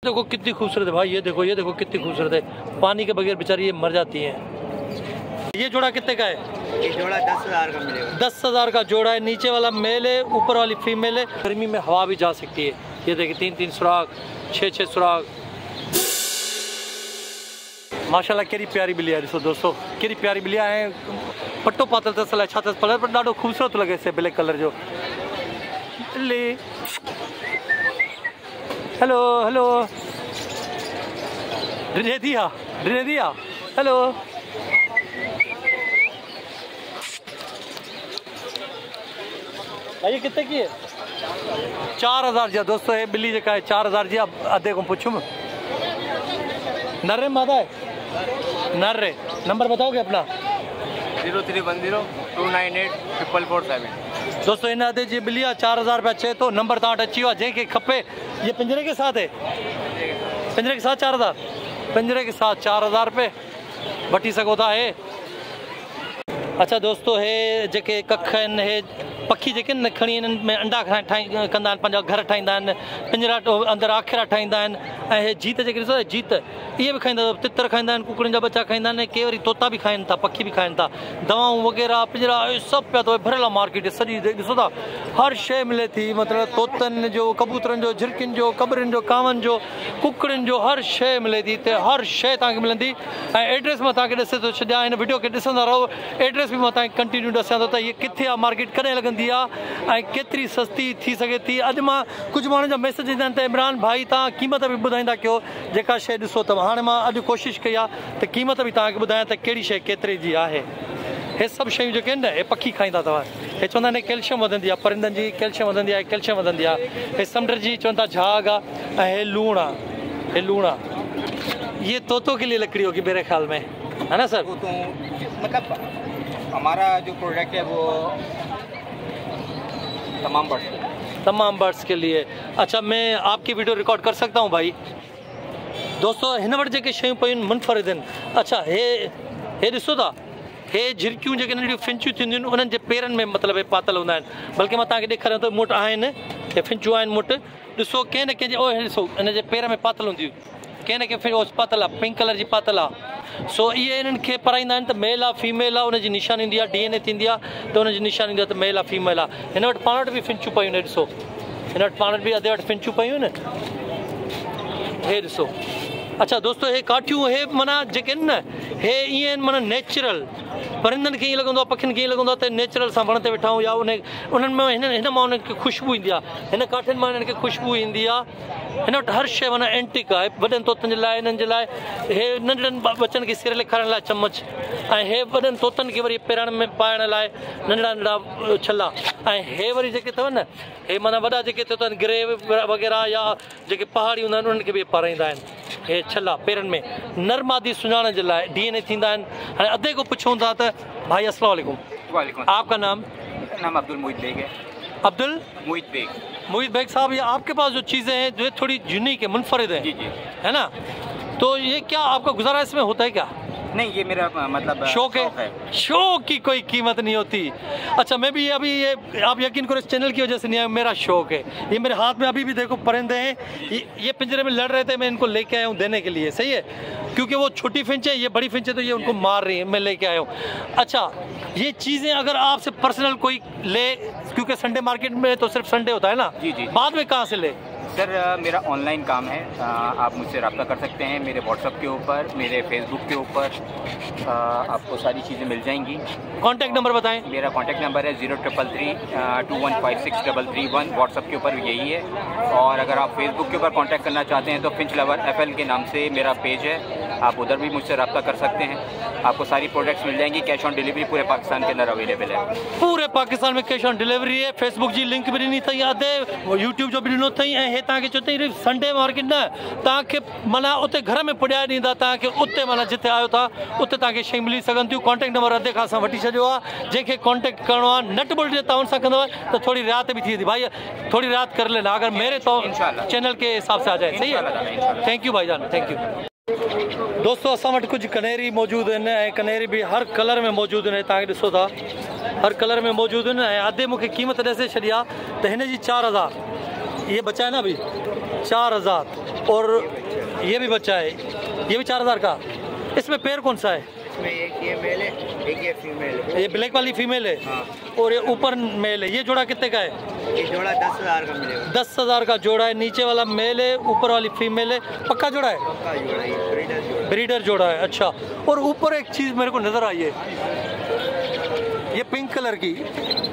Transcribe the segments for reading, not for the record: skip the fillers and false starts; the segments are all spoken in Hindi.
देखो कितनी खूबसूरत है भाई, ये देखो कितनी खूबसूरत है। पानी के बगैर बेचारी ये मर जाती हैं। ये जोड़ा कितने का है? ये जोड़ा 10,000 का मिलेगा। 10,000 का जोड़ा है। नीचे वाला मेल है, ऊपर वाली फीमेल है। गर्मी में हवा भी जा सकती है। ये देखिए 3-3 सुराख, 6-6 सुराख। माशाल्लाह केरी प्यारी बिलिया ॾिसो दोस्तों, केरी प्यारी बिलिया है। पट्टो पातल अथसि, छा अथसि पर ॾाढो खूबसूरत लॻे से ब्लैक कलर जो। हेलो हेलो ड्रेदिया हेलो। भाई कितने की है? 4,000 जी दोस्तों। ये बिल्ली जेका है 4,000 जी। अब अधे को पूछूं नर्रे मादा है नर्रे। नंबर बताओगे अपना? 0310298447। दोस्तों इन अधे जी बिल्ली 4,000 रुपया चे तो नंबर तव्हां वटि अची वियो आहे। जंहिंखे खपे। ये पिंजरे के साथ है? पिंजरे के साथ 4,000। पिंजरे के साथ 4,000 रुपये वठी सघो था। हे अच्छा दोस्तों, हे जेके कख आहिनि, हे पखी जेके न खणी इन्हनि में अंडा कंदा आहिनि, पंहिंजा घर ठाहींदा आहिनि, पिंजरा अंदरि आखिरा ठाहींदा आहिनि। ऐं हे जीत जेके ॾिसो जीत, इहे बि खाईंदा, तितर खाईंदा आहिनि, कुकड़ियुनि जा बच्चा खाईंदा आहिनि। के वरी तोता बि खाइनि था, पखी बि खाइनि था। दवाऊं वग़ैरह पिंजरा सभु पिया अथव। भरियल आहे मार्केट सॼी। ॾिसो था हर शइ मिले थी, मतिलबु तोतनि जो, कबूतरनि जो, झिरकियुनि जो, कबरियुनि जो, कांवनि जो, कुकड़ियुनि जो, हर शइ मिले थी हिते। हर शइ तव्हांखे मिलंदी। ऐं एड्रेस मां तव्हांखे ॾिसे थो छॾियां, हिन वीडियो खे ॾिसंदा रहो। एड्रेस बि मां तव्हांखे कंटिन्यू ॾसां थो त हीअ किथे आहे, मार्केट कॾहिं लॻंदी आहे ऐं केतिरी सस्ती थी सघे थी। अॼु मां कुझु माण्हुनि जा मैसेज ईंदा आहिनि त इमरान भाई तव्हां क़ीमत बि ॿुधाईंदा कयो जेका शइ ॾिसो त। हाणे मां अॼु कोशिशि कई आहे त क़ीमत बि तव्हांखे ॿुधायां त कहिड़ी शइ केतिरे जी आहे। हे सभु शयूं जेके आहिनि न, हे पखी खाईंदा अथव। हे चवंदा आहिनि कैल्शियम वधंदी आहे, परिंदनि जी कैल्शियम वधंदी आहे, कैल्शियम वधंदी आहे। हे समुंड जी चवनि था झाग आहे। ऐं हे लूण आहे, हे लूण आहे। ये तोतों के लिए लकड़ी होगी मेरे ख्याल में, है ना सर? तो मतलब हमारा जो प्रोडक्ट है वो तमाम बर्ड्स के लिए। अच्छा मैं आपकी वीडियो रिकॉर्ड कर सकता हूँ भाई? दोस्तों हिन वटि जेके शयूं पयूं मुनफ़रिद आहिनि। अच्छा हे ॾिसो था, हे झिरकियूं जेके नंढियूं फिंचूं थींदियूं आहिनि, उन्हनि जे पेरनि में मतिलबु पातल हूंदा आहिनि। बल्कि मां तव्हांखे ॾेखारियां थो, मुटि आहिनि, हे फिंचूं आहिनि मुटि। ॾिसो कंहिं न कंहिंजे, ओ ॾिसो हिन जे पेर में पातल हूंदियूं, कंहिं न कंहिं पातल आहे, पिंक कलर जी पातल आहे। सो इहे इन्हनि खे पराईंदा आहिनि त मेल आहे फीमेल आहे, उनजी निशानी ईंदी आहे, DNA थींदी आहे त उनजी निशानी ईंदी आहे त मेल आहे फीमेल आहे। हिन वटि पाण वटि बि फिंचूं पयूं आहिनि, ॾिसो हिन वटि पाण वटि बि अधे वटि फिंचूं पयूं आहिनि। हे ॾिसो। अच्छा दोस्तों हे काठियूं, हे माना जेके आहिनि न, हे ईअं आहिनि माना नेचुरल। परिंदनि खे ईअं लॻंदो आहे, पखियुनि खे ईअं लॻंदो आहे त नेचुरल सां वण ते वेठा आहियूं, या उन्हनि में हिन मां उन्हनि खे ख़ुशबू ईंदी आहे, हिन काठियुनि मां हिननि खे ख़ुशबू ईंदी आहे। हिन वटि हर शइ माना एंटिक आहे। वॾनि तोतनि जे लाइ, हिननि जे लाइ हे नंढड़नि बचनि खे सीरियल खाइण लाइ चमच, ऐं हे वॾनि तोतनि खे वरी पेरण में पाइण लाइ नंढड़ा नंढड़ा छल्ला। ऐं हे वरी जेके अथव न, हे माना वॾा जेके अथव ग्रे वग़ैरह या जेके पहाड़ी हूंदा आहिनि, उन्हनि खे बि पाराईंदा आहिनि। हे छल्ला पेरनि में नरमादी सुञाणण जे लाइ, DNA थींदा आहिनि। हाणे अधे को पुछूं था त भाई अस्सलाम वालेकुम। वालेकुम। आपका नाम? नाम अब्दुल मुईद बेग है। अब्दुल मुईद बेग साहब, ये आपके पास जो चीज़ें हैं जो थोड़ी यूनिक है, मुनफरिद है, जी जी, है ना? तो ये क्या आपका गुजारा इसमें होता है क्या? नहीं, ये मेरा मतलब शौक है। शौक की कोई कीमत नहीं होती। अच्छा मैं भी अभी ये आप यकीन करो इस चैनल की वजह से नहीं आया, मेरा शौक है। ये मेरे हाथ में अभी भी देखो परिंदे हैं, ये पिंजरे में लड़ रहे थे, मैं इनको लेके आया हूँ देने के लिए। सही है, क्योंकि वो छोटी फिंच है, ये बड़ी फिंच है, तो ये उनको मार रही है, मैं लेके आया हूँ। अच्छा ये चीज़ें अगर आपसे पर्सनल कोई ले, क्योंकि संडे मार्केट में तो सिर्फ संडे होता है ना, जी जी, बाद में कहाँ से ले? सर मेरा ऑनलाइन काम है। आप मुझसे रब्ता कर सकते हैं मेरे व्हाट्सएप के ऊपर, मेरे फेसबुक के ऊपर। आपको सारी चीज़ें मिल जाएंगी। कॉन्टैक्ट नंबर बताएं। मेरा कॉन्टैक्ट नंबर है 033321563331। व्हाट्सएप के ऊपर यही है। और अगर आप फेसबुक के ऊपर कॉन्टैक्ट करना चाहते हैं तो फिंच लवर FL के नाम से मेरा पेज है, आप उधर भी मुझसे रब्ता कर सकते हैं। आपको सारी प्रोडक्ट्स मिल जाएंगी। कैश ऑन डिलीवरी पूरे पाकिस्तान के अंदर अवेलेबल है। पूरे पाकिस्तान में कैश ऑन डिलीवरी है। फेसबुक जी लिंक भी ॾिनी अथई, अधे यूट्यूब जो बि ॾिनो अथई। ऐं हे तव्हांखे चयो अथई संडे मार्केट न, तव्हांखे माना उते घर में पुॼाए ॾींदा, तव्हांखे उते माना जिते आयो था उते तव्हांखे शयूं मिली सघनि थियूं। कॉन्टैक्ट नंबर अधे खां असां वठी छॾियो आहे। जंहिंखे कॉन्टैक्ट करिणो आहे नट बोल्ट जे तव्हां सां कंदव त थोड़ी रियायत भी थी वेंदी। भाई थोड़ी रियायत कर लेना अगर मेरे तो चैनल के हिसाब से आ जाए। सही है, थैंक यू भाईजान, थैंक यू। दोस्तों असां वटि कुछ कनेरी मौजूद आहिनि, ऐं कनेरी भी हर कलर में मौजूद आहिनि। तव्हांखे ॾिसो था हर कलर में मौजूद आहिनि। ऐं अधे मूंखे क़ीमत ॾिसे छॾी आहे त हिन जी 4,000 ये बचा है ना अभी 4000। और ये भी बच्चा है, ये भी 4000 का। इसमें पैर कौन सा है? इसमें एक ये मेल है, एक ये फीमेल है। ये ब्लैक वाली फीमेल है। हाँ। और ये ऊपर मेल है। ये जोड़ा कितने का है? ये जोड़ा 10,000 का मिलेगा। 10,000 का जोड़ा है। नीचे वाला मेल है, ऊपर वाली फीमेल है। पक्का जोड़ा है? पक्का जोड़ा है, ब्रीडर जोड़ा। ब्रीडर जोड़ा है। अच्छा। और ऊपर एक चीज़ मेरे को नज़र आई है, ये पिंक कलर की,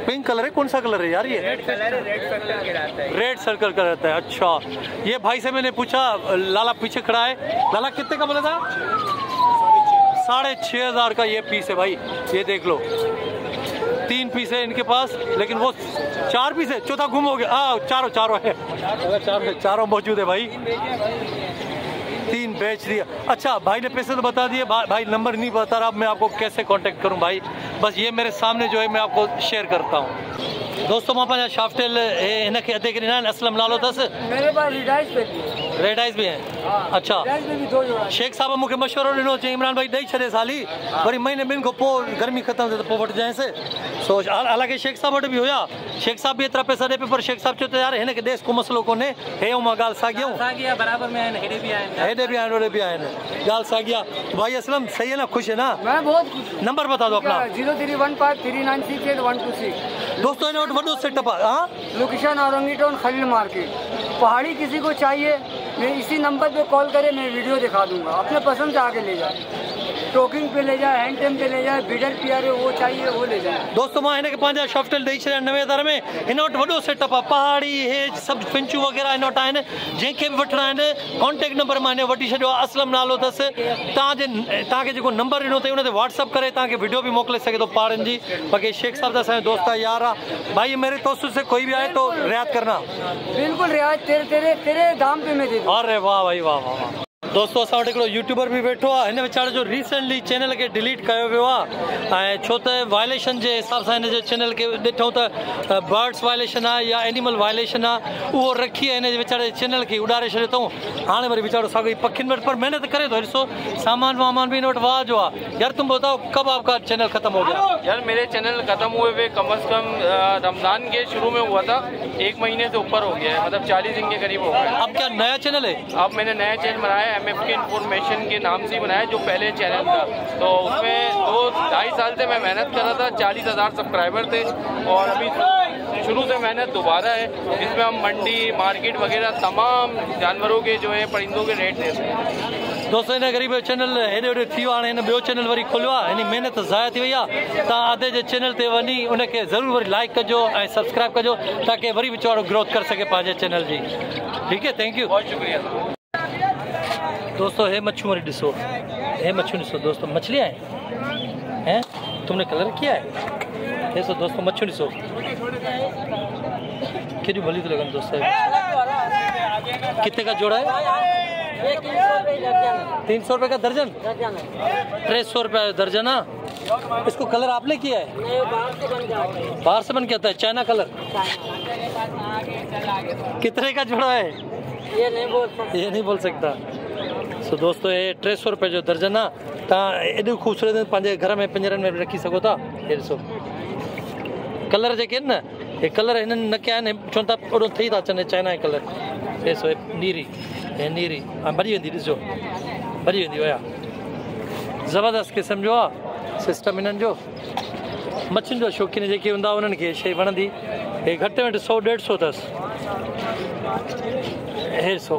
पिंक कलर है। कौन सा कलर है यार ये? रेड कलर है, रेड सर्कल के रहता है। रेड सर्कल का रहता है। अच्छा। ये भाई से मैंने पूछा, लाला पीछे खड़ा है, लाला कितने का बोला था? 6,500 का ये पीस है भाई। ये देख लो, 3 पीस है इनके पास, लेकिन वो 4 पीस है, चौथा गुम हो गया। चारों है, चारों मौजूद है भाई। 3 बेच दिया। अच्छा, भाई ने पैसे तो बता दिए, भाई नंबर नहीं बता रहा। अब मैं आपको कैसे कांटेक्ट करूं भाई? बस ये मेरे सामने जो है मैं आपको शेयर करता हूं। दोस्तों मां पंहिंजा शाफ्टेल इनके अधे किना असलम नालो अथस? मेरे पास रेडाइस पे रेड आइस भी हैं। अच्छा। भी 2 जोड़ा। शेख साहब मूंखे मशवरो ॾिनो, चई इमरान भाई ॾेई छॾे साली, वरी महीने ॿिनि खां पोइ गर्मी ख़तमु थिए त पोइ वठिजांइसि। सो हालांकि शेख साहब वटि बि हुया, शेख साहब बि एतिरा पैसा ॾे पियो, पर शेख साहब चयो त यार हिन खे ॾेसि, को मसइलो कोन्हे। हे मां ॻाल्हि साॻी आहे, बराबर में आहिनि, हेॾे बि आहिनि, हेॾे बि आहिनि, होॾे बि आहिनि, ॻाल्हि साॻी आहे। भाई असलम सही है ना? खुश है ना? मैं बहुत खुश हूँ। नंबर बता दो अपना। 03153968 दोस्तों इन वटि वॾो सेटअप आहे। हाँ, location Orangi town Khalil market. पहाड़ी किसी को चाहिए, मैं इसी नंबर पे कॉल करे, मैं वीडियो दिखा दूंगा, अपने पसंद से आके ले जाए। टोकिंग पे ले जाए, हैंड टेम पे ले जाए, बिडर पियारे वो चाहिए वो ले जाए। दोस्तों मां हिनखे पंहिंजा शाफ्टेल ॾेई छॾिया 90,000 में। हिन वटि वॾो सेटअप आहे, पहाड़ी हे सभु फिंचूं वग़ैरह हिन वटि आहिनि। जंहिंखे बि वठिणा आहिनि कॉन्टेक्ट नंबर मां हिन वठी छॾियो आहे, असलम नालो अथसि। तव्हांखे जेको नंबर ॾिनो अथई उन ते व्हाट्सअप करे तव्हांखे वीडियो बि मोकिले सघे थो पहाड़नि जी। बाक़ी शेख साहब त असांजो दोस्त आहे, यार आहे भाई। मेरे तवसुत से कोई भी आए तो रियायत करना। बिल्कुल रियायत तेरे दाम पे मैं दे दूँ। अरे वाह भाई, वाह वाह वाह। दोस्तों असां वटि हिकिड़ो यूट्यूबर बि वेठो आहे। हिन वीचारे जो रिसेंटली चैनल खे डिलीट कयो वियो आहे, ऐं छो त वायलेशन जे हिसाब सां हिन जे चैनल खे ॾिठूं त बर्ड्स वायलेशन आहे या एनिमल वायलेशन आहे, उहो रखी आहे हिन जे वीचारे चैनल खे उॾारे छॾियो अथऊं। हाणे वरी वीचारो साॻी पखियुनि वटि पर महिनत करे थो। ॾिसो सामान वामान भी इन वटि वाह जो आहे। यार तुम बताओ कब आपका चैनल खत्म हो गया? यार मेरे चैनल खत्म हुए हुए कम से कम रमज़ान के शुरू में हुआ था, 1 महीने से ऊपर हो गया है, मतलब 40 दिन के करीब हो गया। अब क्या नया चैनल है? अब मैंने नया चैनल बनाया, MFK इन्फॉर्मेशन के नाम से बनाया, जो पहले चैनल था। तो उसमें 2-2.5 साल से मैं मेहनत कर रहा था, 40,000 सब्सक्राइबर थे। और अभी शुरू से मेहनत दोबारा है। इसमें हम मंडी, मार्केट वगैरह तमाम जानवरों के जो है परिंदों के रेट देते हैं। दोस्तों इन ग़रीब चैनल हेॾे होॾे थी वियो आहे, हिन ॿियो चैनल वरी खोलियो आहे, हिन महिनत ज़ाया थी वई आहे। तव्हां अधे जे चैनल ते वञी उनखे ज़रूरु वरी लाइक कजो ऐं सब्सक्राइब कजो, ताकि वरी वीचारो ग्रोथ करे सघे पंहिंजे चैनल जी। ठीक है, थैंक यू, बहुत शुक्रिया। दोस्तों हे मच्छू वरी ॾिसो, हे मच्छू ॾिसो दोस्तों, मछलियाँ हैं, तुमने कलर किया है? ॾिसो दोस्तों मच्छू ॾिसो केॾियूं भली थी लॻनि दोस्तों। कितने का जोड़ा है? 300 रुपये का दर्जन, 300 रुपये दर्जन। हाँ, इसको कलर आपने किया है? बाहर से बन के आता है, चाइना कलर। कितने का जोड़ा है? ये नहीं बोल सकता। सो दोस्तों ये 300 रुपये जो दर्जन आहे। तव्हां एॾियूं ख़ूबसूरत पंहिंजे घर में पिंजरनि में रखी सघो था। हे ॾिसो कलर जेके आहिनि न, हे कलर हिननि न कया आहिनि, चवनि था ओॾो ठही था अचनि चाइना जा कलर। ॾिसो हे नीरी, हे नीरी भरी वेंदी, ॾिसो भरी वेंदी हुया। ज़बरदस्त क़िस्म जो आहे सिस्टम हिननि जो। मच्छियुनि जो शौक़ीन जेके हूंदा उन्हनि खे शइ वणंदी। हे घटि में घटि 100-150 अथसि। हे ॾिसो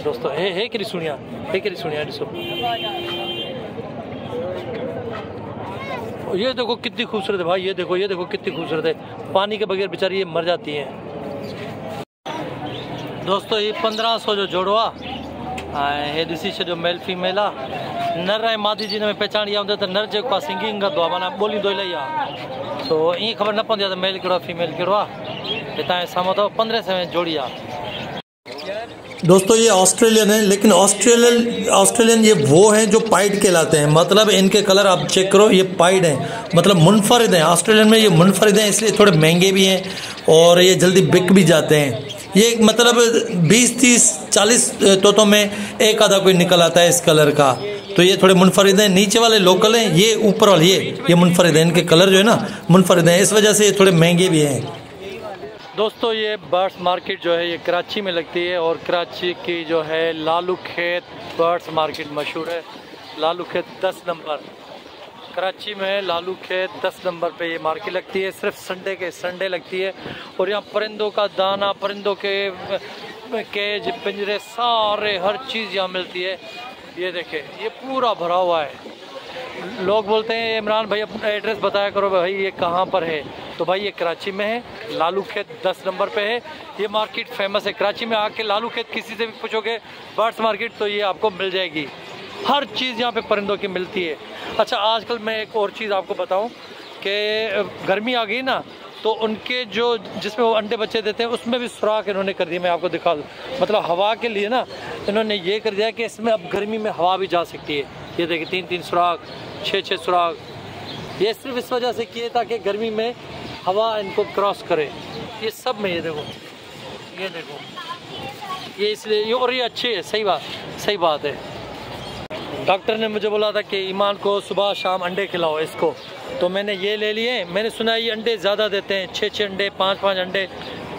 दोस्तों, हे केॾी सुहिणी आहे, हे केॾी सुहिणी आहे, ॾिसो ये देखो कितनी खूबसूरत है भाई। ये देखो कितनी खूबसूरत है। पानी के बगैर बेचारी ये मर जाती है। दोस्तों ये 1500 जो जोड़ो आहे। हे ॾिसी छॾियो मेल फीमेल आहे। नर ऐं मादी जी हिन में पहचान इहा हूंदी त नर जेको आहे सिंगिंग कंदो आहे, माना ॿोलींदो इलाही आहे। सो ईअं ख़बर न पवंदी आहे त मेल कहिड़ो आहे फीमेल कहिड़ो आहे। हितां जे साम्हूं अथव 1500 में जोड़ी आहे। दोस्तों ये ऑस्ट्रेलियन है, लेकिन ऑस्ट्रेलियन ये वो हैं जो पाइड कहलाते हैं। मतलब इनके कलर आप चेक करो, ये पाइड हैं, मतलब मुनफरिद हैं। ऑस्ट्रेलियन में ये मुनफरिद हैं, इसलिए थोड़े महंगे भी हैं और ये जल्दी बिक भी जाते हैं। ये मतलब 20-30-40 तोतों में एक आधा कोई निकल आता है इस कलर का। तो ये थोड़े मुनफरिद हैं। नीचे वाले लोकल हैं, ये ऊपर वाले ये मुनफरिद हैं। इनके कलर जो है ना मुनफरिद हैं, इस वजह से ये थोड़े महंगे भी हैं। दोस्तों ये बर्ड्स मार्केट जो है ये कराची में लगती है और कराची की जो है लालू खेत बर्ड्स मार्केट मशहूर है। लालू खेत 10 नंबर कराची में, लालू खेत 10 नंबर पे ये मार्केट लगती है। सिर्फ संडे लगती है और यहाँ परिंदों का दाना, परिंदों के केज, पिंजरे, सारे हर चीज़ यहाँ मिलती है। ये देखें ये पूरा भरा हुआ है। लोग बोलते हैं इमरान भाई अपना एड्रेस बताया करो भाई ये कहाँ पर है। तो भाई ये कराची में है, लालू खेत 10 नंबर पे है। ये मार्केट फेमस है। कराची में आके लालू खेत किसी से भी पूछोगे बर्ड्स मार्केट तो ये आपको मिल जाएगी। हर चीज़ यहाँ पे परिंदों की मिलती है। अच्छा आजकल मैं एक और चीज़ आपको बताऊँ कि गर्मी आ गई ना तो उनके जो जिसमें वो अंडे बच्चे देते हैं उसमें भी सुराख इन्होंने कर दिए। मैं आपको दिखा दूँ, मतलब हवा के लिए ना इन्होंने ये कर दिया कि इसमें अब गर्मी में हवा भी जा सकती है। ये देखिए 3-3 सुराख, 6-6 सुराख। ये सिर्फ इस वजह से किए ताकि गर्मी में हवा इनको क्रॉस करे। ये सब में ये देखो ये इसलिए ये, और ये अच्छे है। सही बात है। डॉक्टर ने मुझे बोला था कि ईमान को सुबह शाम अंडे खिलाओ इसको, तो मैंने ये ले लिए। मैंने सुना ये अंडे ज़्यादा देते हैं, 6-6 अंडे, 5-5 अंडे।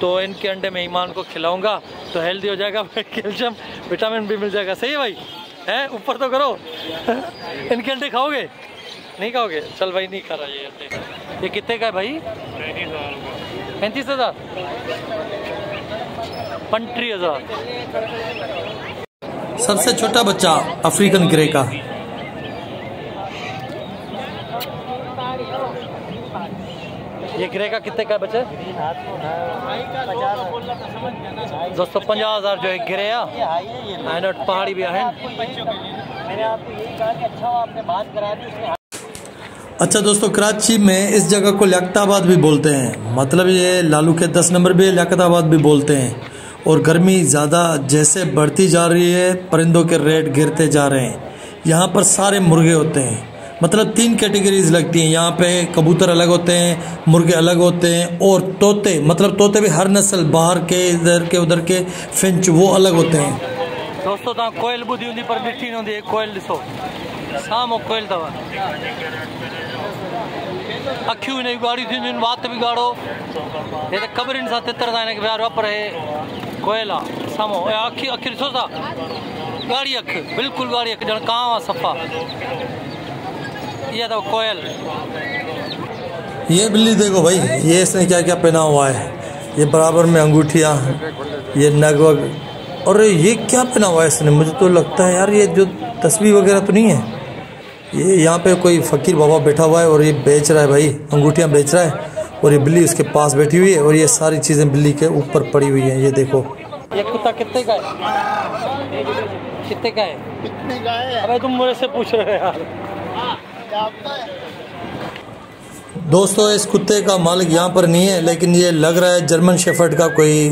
तो इनके अंडे में ईमान को खिलाऊंगा तो हेल्दी हो जाएगा, कैल्शियम विटामिन भी मिल जाएगा। सही है भाई, हैं ऊपर तो करो। इनके अंडे खाओगे? नहीं खाओगे? चल भाई नहीं खा रहा ये अंडे। ये कितने का है भाई? 35,000, 35,000। सबसे छोटा बच्चा अफ्रीकन ग्रे का। ये ग्रे का कितने का बच्चा? दोस्तों 50,000 जो है ग्रे पहाड़ी भी है। अच्छा दोस्तों कराची में इस जगह को लियाकताबाद भी बोलते हैं। मतलब ये लालू के 10 नंबर भी लियाकताबाद भी बोलते हैं। और गर्मी ज़्यादा जैसे बढ़ती जा रही है परिंदों के रेट गिरते जा रहे हैं। यहाँ पर सारे मुर्गे होते हैं, मतलब 3 कैटेगरीज लगती हैं यहाँ पे। कबूतर अलग होते हैं, मुर्गे अलग होते हैं और तोते, मतलब तोते भी हर नस्ल, बाहर के इधर के उधर के फिंच वो अलग होते हैं। दोस्तों तव्हां कोयल ॿुधी हूंदी पर ॾिठी न हूंदी। कोयल ॾिसो साम्हूं कोयल अथव। अखियूं हिन जूं ॻाढ़ियूं थींदियूं आहिनि, वात बि ॻाढ़ो। हे त कबरिन सां तितर था हिनखे विहारियो आहे, पर हे कोयल आहे। साम्हूं अखि ॾिसो था, ॻाढ़ी अखि, बिल्कुलु ॻाढ़ी अखि, ॼण कांव आहे सफ़ा। ये तो कोयल। ये बिल्ली देखो भाई, ये इसने क्या क्या पहना हुआ है। ये बराबर में अंगूठियाँ, ये नग वग, और ये क्या पहना हुआ है इसने। मुझे तो लगता है यार ये जो तस्वीर वगैरह तो नहीं है। ये यहाँ पे कोई फ़कीर बाबा बैठा हुआ है और ये बेच रहा है भाई, अंगूठियाँ बेच रहा है। और ये बिल्ली उसके पास बैठी हुई है और ये सारी चीज़ें बिल्ली के ऊपर पड़ी हुई हैं। ये देखो ये कुत्ता कितने का है? कितने का है? अबे तुम मेरे से पूछ रहे हो यार। दोस्तों इस कुत्ते का मालिक यहाँ पर नहीं है, लेकिन ये लग रहा है जर्मन शेफर्ड का कोई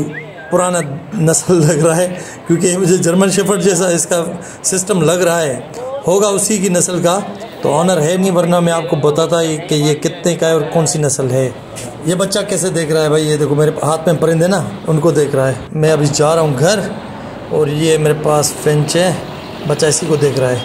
पुराना नस्ल लग रहा है, क्योंकि मुझे जर्मन शेफर्ड जैसा इसका सिस्टम लग रहा है। होगा उसी की नस्ल का, तो ऑनर है नहीं, वरना मैं आपको बताता कि ये कितने का है और कौन सी नस्ल है। ये बच्चा कैसे देख रहा है भाई, ये देखो मेरे हाथ में परिंदे ना, उनको देख रहा है। मैं अभी जा रहा हूँ घर और ये मेरे पास फिंच है, बच्चा इसी को देख रहा है।